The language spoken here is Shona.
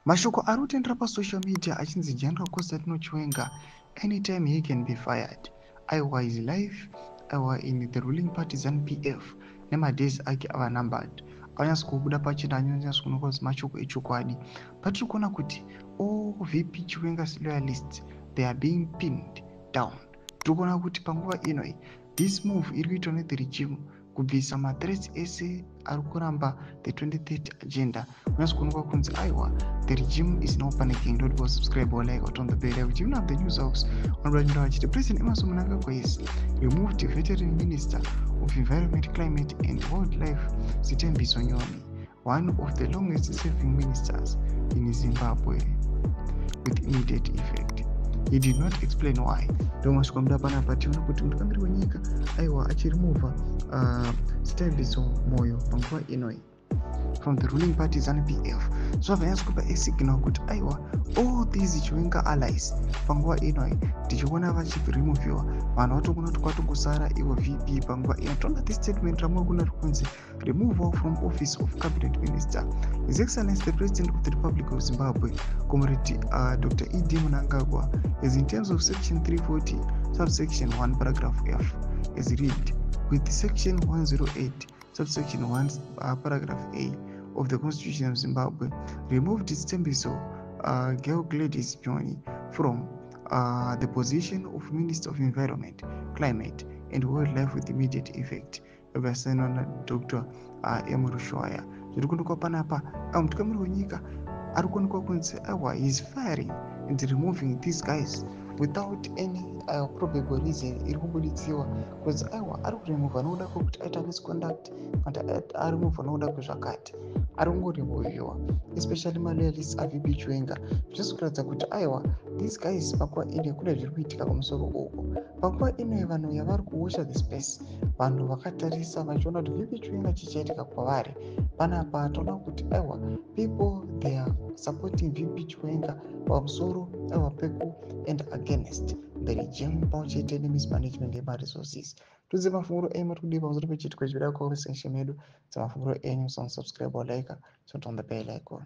Mashoko ari kutendera pasocial media achinzi General Constantino Chiwenga, anytime he can be fired. Aiwa his life aiwa in the ruling party ZANU-PF nemadhezi ake ava numbered. Anyasi kubuda pachena anyanyasi kuonekwa kuti mashoko echokwadi. Patiri kuona kuti all VP Chiwenga's loyalists they are being pinned down. Tiri kuona kuti panguva inoi this move iri kuitwa nethe regime kubvisa mathreats ese ari kuramba the 2030 agenda. Unyazi kuonekwa kunzi aiwa the regime is now panicking. Don't go subscribe or like or turn the bell. If you have the news house on the President Emmerson Mnangagwa is removed the veteran minister of environment, climate and wildlife Sitembiso Nyoni, one of the longest serving ministers in Zimbabwe, with immediate effect. He did not explain why. Thomas Kwamda Panapa tiona kuti mutungamiri wenyika aiwa achirimuva Sitembiso Moyo panguva inoi from the ruling party ZANU-PF. So vanyatsikupa signal kuti aiwa all these Chiwenga allies panguva inoi tichiona vachirimuviwa vanhu vatogona kuti kwatongosara ivo VP panguva ino. Tona this statement ramuri kuna rikunzi removal from office of cabinet minister. His Excellency the President of the Republic of Zimbabwe, Comrade Dr. E.D. Mnangagwa, is in terms of section 340 subsection 1 paragraph F is read with section 108 subsection 1 paragraph A of the Constitution of Zimbabwe, removed Sitembiso Gladys Nyoni from the position of Minister of Environment, Climate and Wildlife with immediate effect. Vasanona Dr. M. Rushwaya. Zvirikuonekwa panapa mutungamiri wenyika ari kuonekwa kunzi aiwa he is firing and removing these guys without any probable reason iri kubuditsiwa kunzi aiwa ari kuremovha nokuda kwekuti aita misconduct kana ari removha nokuda kwezvakati ari kungoremoviwa especially maloyalists aVP Chiwenga zvichikuratidza kuti aiwa these guys panguva ine kune zviri kuitika kumusoro uko. Panguva ine vanhu yavari kuwatcha the space, vanhu vakatarisa vachiona kuti VP Chiwenga chichaitika kwavari. Panapa toona kuti aiwa people they are supporting VP Chiwenga pamusoro aiwa peku and against the regime pamwechete nemismanagement yemaresources. Tudze mafunguro enyu matikudiwa pamusoro pechiitiko chiri kuda kusection medu dzamafunguro enyu. Subscribe or like, turn on the bell icon.